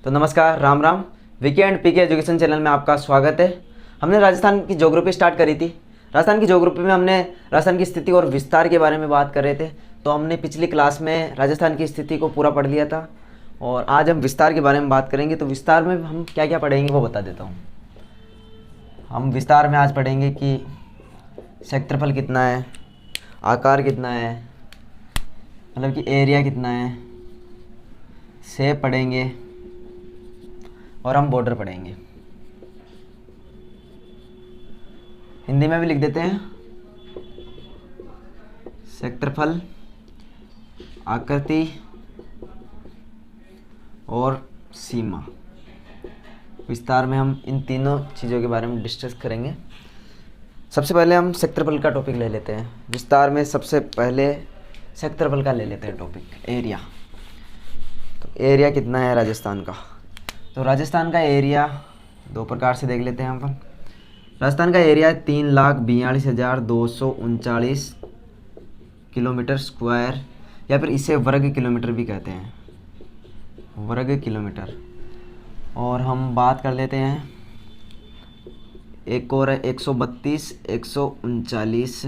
तो नमस्कार, Ram Ram. Vicky and PK education channel में आपका स्वागत है। हमने राजस्थान की ज्योग्राफी स्टार्ट करी थी। राजस्थान की ज्योग्राफी में हमने राजस्थान की स्थिति और विस्तार के बारे में बात कर रहे थे। तो हमने पिछली क्लास में राजस्थान की स्थिति को पूरा पढ़ लिया था और आज हम विस्तार के बारे में बात करेंगे। तो विस्तार में हम क्या क्या पढ़ेंगे वो बता देता हूँ। हम विस्तार में आज पढ़ेंगे कि क्षेत्रफल कितना है, आकार कितना है, मतलब कि एरिया कितना है, शेप पढ़ेंगे और हम बॉर्डर पढ़ेंगे। हिंदी में भी लिख देते हैं। क्षेत्रफल, आकृति और सीमा। विस्तार में हम इन तीनों चीज़ों के बारे में डिस्कस करेंगे। सबसे पहले हम क्षेत्रफल का टॉपिक ले लेते हैं। विस्तार में सबसे पहले क्षेत्रफल का ले लेते हैं टॉपिक, एरिया। तो एरिया कितना है राजस्थान का? तो राजस्थान का एरिया दो प्रकार से देख लेते हैं अपन। राजस्थान का एरिया 3,42,239 किलोमीटर स्क्वायर, या फिर इसे वर्ग किलोमीटर भी कहते हैं, वर्ग किलोमीटर। और हम बात कर लेते हैं एक और है 132, 139,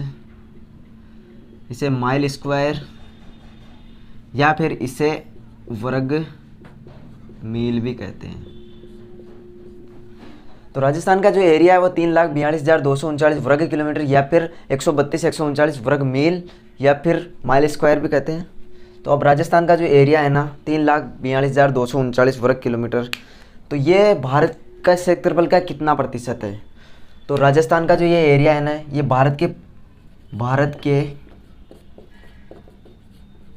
इसे माइल स्क्वायर या फिर इसे वर्ग मील भी कहते हैं। तो राजस्थान का जो एरिया है वो 3,42,239 वर्ग किलोमीटर या फिर 132, 139 वर्ग मील या फिर माइल स्क्वायर भी कहते हैं। तो अब राजस्थान का जो एरिया है ना 3,42,239 वर्ग किलोमीटर, तो ये भारत का क्षेत्रफल का कितना प्रतिशत है? तो राजस्थान का जो ये एरिया है ना, ये भारत के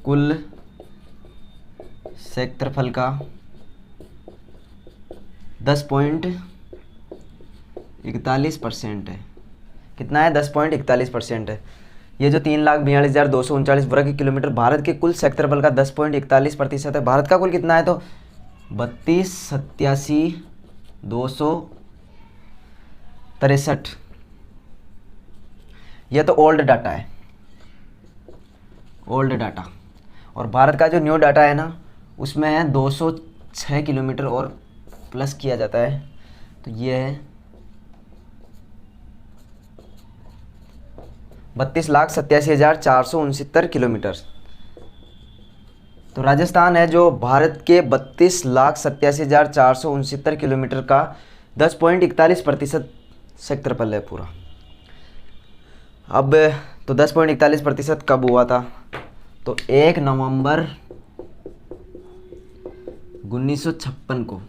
कुल क्षेत्रफल का 10.41% है। कितना है? 10.41% है। ये जो 3,42,239 वर्ग किलोमीटर भारत के कुल क्षेत्रफल का 10.41% है। भारत का कुल कितना है? तो 32,87,263। यह तो ओल्ड डाटा है, ओल्ड डाटा। और भारत का जो न्यू डाटा है ना, उसमें है 206 किलोमीटर और प्लस किया जाता है। तो ये है 32,87,469 किलोमीटर। तो राजस्थान है जो भारत के 32,87,469 किलोमीटर का 10.41% क्षेत्रफल है पूरा। अब तो 10.41% कब हुआ था? तो 1 नवंबर 1956 को,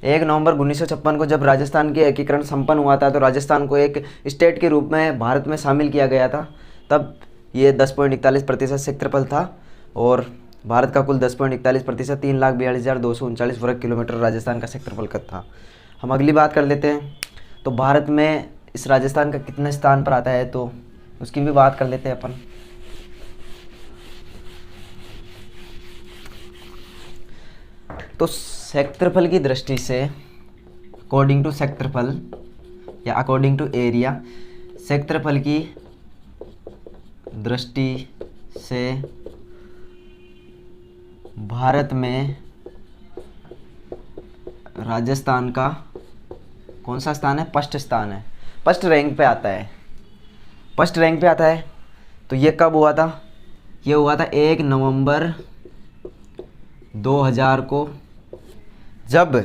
1 नवंबर 1956 को जब राजस्थान के एकीकरण संपन्न हुआ था, तो राजस्थान को एक स्टेट के रूप में भारत में शामिल किया गया था। तब ये 10.41% क्षेत्रफल था और भारत का कुल 10.41% 3,42,239 वर्ग किलोमीटर राजस्थान का क्षेत्रफल का था। हम अगली बात कर लेते हैं। तो भारत में इस राजस्थान का कितने स्थान पर आता है, तो उसकी भी बात कर लेते हैं अपन। तो क्षेत्रफल की दृष्टि से, अकॉर्डिंग टू क्षेत्रफल या अकॉर्डिंग टू एरिया, क्षेत्रफल की दृष्टि से भारत में राजस्थान का कौन सा स्थान है? फर्स्ट स्थान है, फर्स्ट रैंक पे आता है, फर्स्ट रैंक पे आता है। तो ये कब हुआ था? ये हुआ था 1 नवंबर 2000 को, जब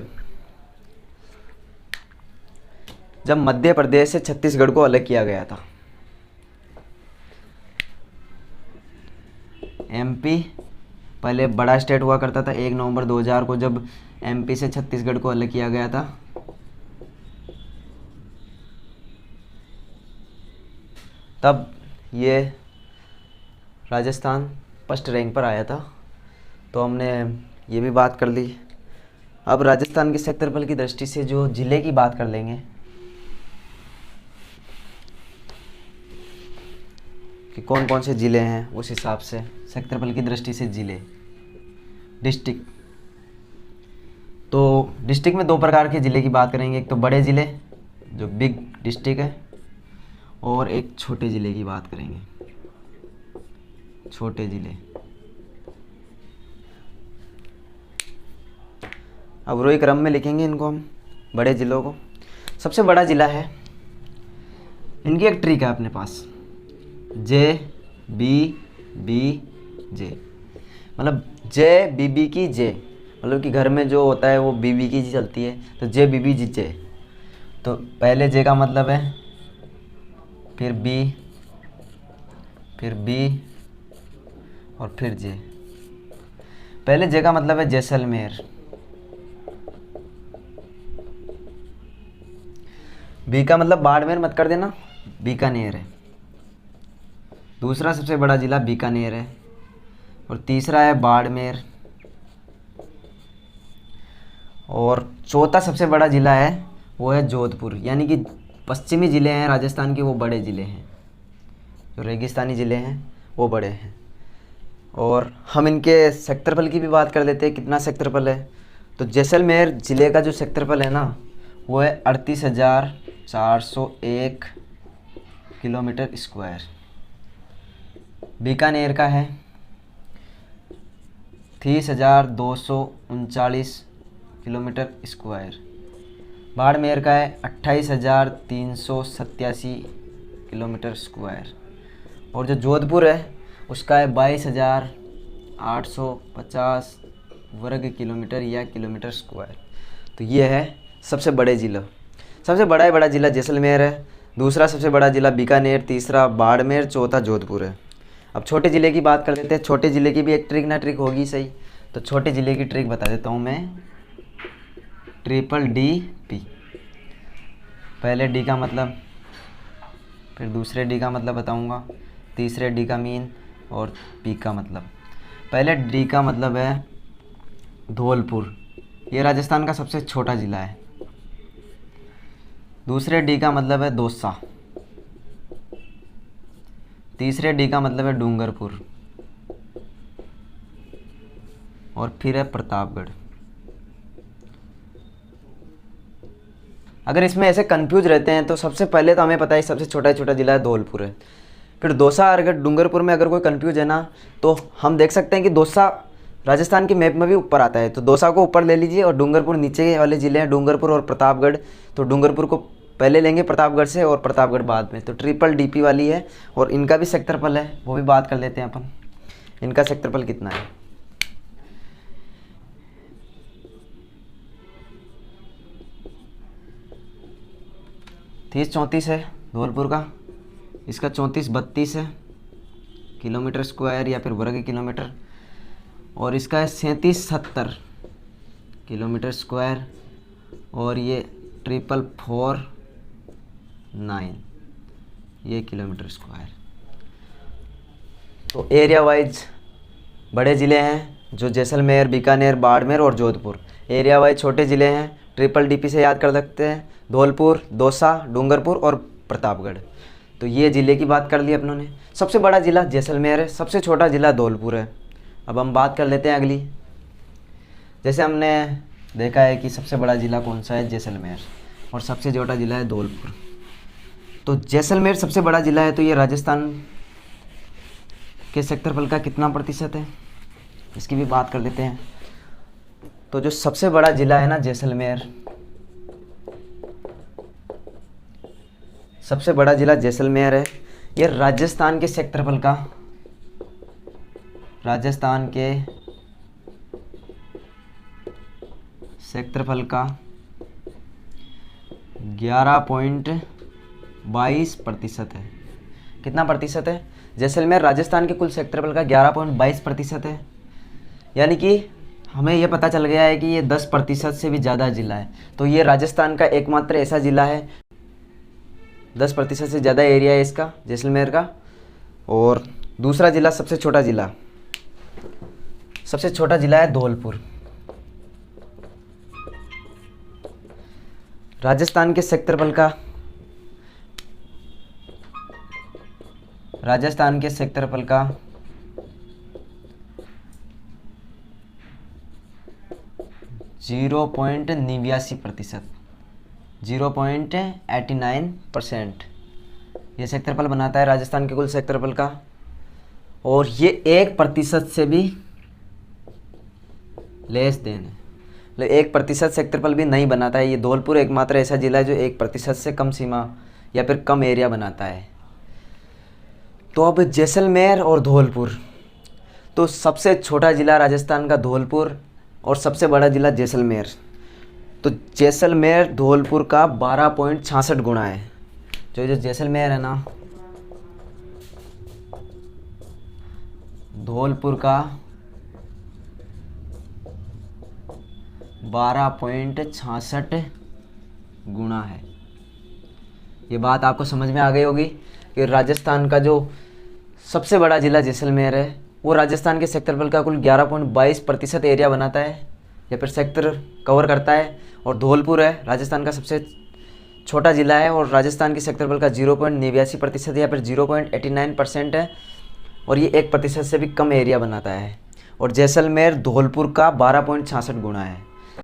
मध्य प्रदेश से छत्तीसगढ़ को अलग किया गया था। एमपी पहले बड़ा स्टेट हुआ करता था। 1 नवंबर 2000 को जब एमपी से छत्तीसगढ़ को अलग किया गया था, तब ये राजस्थान फर्स्ट रैंक पर आया था। तो हमने ये भी बात कर ली। अब राजस्थान के क्षेत्रफल की दृष्टि से जो ज़िले की बात कर लेंगे कि कौन कौन से ज़िले हैं, उस हिसाब से क्षेत्रफल की दृष्टि से ज़िले, डिस्ट्रिक्ट। तो डिस्ट्रिक्ट में दो प्रकार के ज़िले की बात करेंगे। एक तो बड़े ज़िले जो बिग डिस्ट्रिक्ट है, और एक छोटे ज़िले की बात करेंगे, छोटे ज़िले। अवरोही क्रम में लिखेंगे इनको हम, बड़े ज़िलों को। सबसे बड़ा ज़िला है, इनकी एक ट्रिक है अपने पास, जे बी बी जे, मतलब जे बी बी की जे, मतलब कि घर में जो होता है वो बी बी की जी चलती है, तो जे बी बी जी जे। तो पहले जे का मतलब है, फिर बी और फिर जे। पहले जे का मतलब है जैसलमेर, बी का मतलब बाड़मेर मत कर देना, बीकानेर है। दूसरा सबसे बड़ा ज़िला बीकानेर है, और तीसरा है बाड़मेर, और चौथा सबसे बड़ा ज़िला है वो है जोधपुर। यानी कि पश्चिमी ज़िले हैं राजस्थान के, वो बड़े ज़िले हैं, जो रेगिस्तानी ज़िले हैं वो बड़े हैं। और हम इनके क्षेत्रफल की भी बात कर लेते हैं, कितना क्षेत्रफल है। तो जैसलमेर ज़िले का जो क्षेत्रफल है ना, वो है 38,401 किलोमीटर स्क्वायर। बीकानेर का है 30,239 किलोमीटर स्क्वायर। बाड़मेर का है 28,387 किलोमीटर स्क्वायर। और जो जोधपुर है उसका है 22,850 वर्ग किलोमीटर या किलोमीटर स्क्वायर। तो ये है सबसे बड़े ज़िला। सबसे बड़ा ज़िला जैसलमेर है, दूसरा सबसे बड़ा ज़िला बीकानेर, तीसरा बाड़मेर, चौथा जोधपुर है। अब छोटे ज़िले की बात कर लेते हैं। छोटे ज़िले की भी एक ट्रिक ना ट्रिक होगी सही, तो छोटे ज़िले की ट्रिक बता देता हूँ मैं, ट्रिपल डी पी। पहले डी का मतलब, फिर दूसरे डी का मतलब बताऊँगा, तीसरे डी का मीन, और पी का मतलब। पहले डी का मतलब है धौलपुर, ये राजस्थान का सबसे छोटा ज़िला है। दूसरे डी का मतलब है दौसा, तीसरे डी का मतलब है डूंगरपुर, और फिर है प्रतापगढ़। अगर इसमें ऐसे कंफ्यूज रहते हैं तो सबसे पहले तो हमें पता है सबसे छोटा ज़िला है धौलपुर है। फिर दौसा, अगर डूंगरपुर में अगर कोई कंफ्यूज है ना, तो हम देख सकते हैं कि दौसा राजस्थान के मैप में भी ऊपर आता है, तो दौसा को ऊपर ले लीजिए और डूंगरपुर नीचे वाले ज़िले हैं, डूंगरपुर और प्रतापगढ़। तो डूंगरपुर को पहले लेंगे प्रतापगढ़ से, और प्रतापगढ़ बाद में। तो ट्रिपल डीपी वाली है, और इनका भी क्षेत्रफल है, वो भी बात कर लेते हैं अपन। इनका क्षेत्रफल कितना है, तीस 34 है धौलपुर का, इसका 34-32 है किलोमीटर स्क्वायर या फिर वर्ग किलोमीटर, और इसका है 37-70 किलोमीटर स्क्वायर, और ये 444,9 ये किलोमीटर स्क्वायर। तो एरिया वाइज बड़े ज़िले हैं जो जैसलमेर, बीकानेर, बाड़मेर और जोधपुर। एरिया वाइज छोटे ज़िले हैं, ट्रिपल डीपी से याद कर सकते हैं, धौलपुर, दौसा, डूंगरपुर और प्रतापगढ़। तो ये ज़िले की बात कर ली अपनों ने। सबसे बड़ा ज़िला जैसलमेर है, सबसे छोटा ज़िला धौलपुर है। अब हम बात कर लेते हैं अगली। जैसे हमने देखा है कि सबसे बड़ा ज़िला कौन सा है, जैसलमेर, और सबसे छोटा ज़िला है धौलपुर। तो जैसलमेर सबसे बड़ा ज़िला है, तो ये राजस्थान के क्षेत्रफल का कितना प्रतिशत है, इसकी भी बात कर लेते हैं। तो जो सबसे बड़ा ज़िला है ना जैसलमेर, सबसे बड़ा ज़िला जैसलमेर है, ये राजस्थान के क्षेत्रफल का, राजस्थान के क्षेत्रफल का 11.22% है। कितना प्रतिशत है, जैसलमेर राजस्थान के कुल क्षेत्रफल का 11.22% है। यानी कि हमें यह पता चल गया है कि ये 10% से भी ज़्यादा ज़िला है। तो ये राजस्थान का एकमात्र ऐसा ज़िला है, 10% से ज़्यादा एरिया है इसका, जैसलमेर का। और दूसरा ज़िला, सबसे छोटा ज़िला है धौलपुर। राजस्थान के क्षेत्रफल का 0.89%, 0.89% ये क्षेत्रफल बनाता है राजस्थान के कुल क्षेत्रफल का। और ये 1% से भी लेस देन है, मतलब 1% क्षेत्रफल भी नहीं बनाता है। ये धौलपुर एकमात्र ऐसा जिला है जो 1% से कम सीमा या फिर कम एरिया बनाता है। तो अब जैसलमेर और धौलपुर, तो सबसे छोटा ज़िला राजस्थान का धौलपुर और सबसे बड़ा ज़िला जैसलमेर। तो जैसलमेर धौलपुर का 12.66 गुना है। जो जैसलमेर है ना, धौलपुर का 12.66 गुना है। ये बात आपको समझ में आ गई होगी कि राजस्थान का जो सबसे बड़ा ज़िला जैसलमेर है वो राजस्थान के क्षेत्रफल का कुल 11.22% एरिया बनाता है या फिर सेक्टर कवर करता है। और धौलपुर है राजस्थान का सबसे छोटा ज़िला है और राजस्थान के क्षेत्रफल का 0.89% या फिर 0.89% है और ये 1% से भी कम एरिया बनाता है। और जैसलमेर धौलपुर का 12.66 गुना है।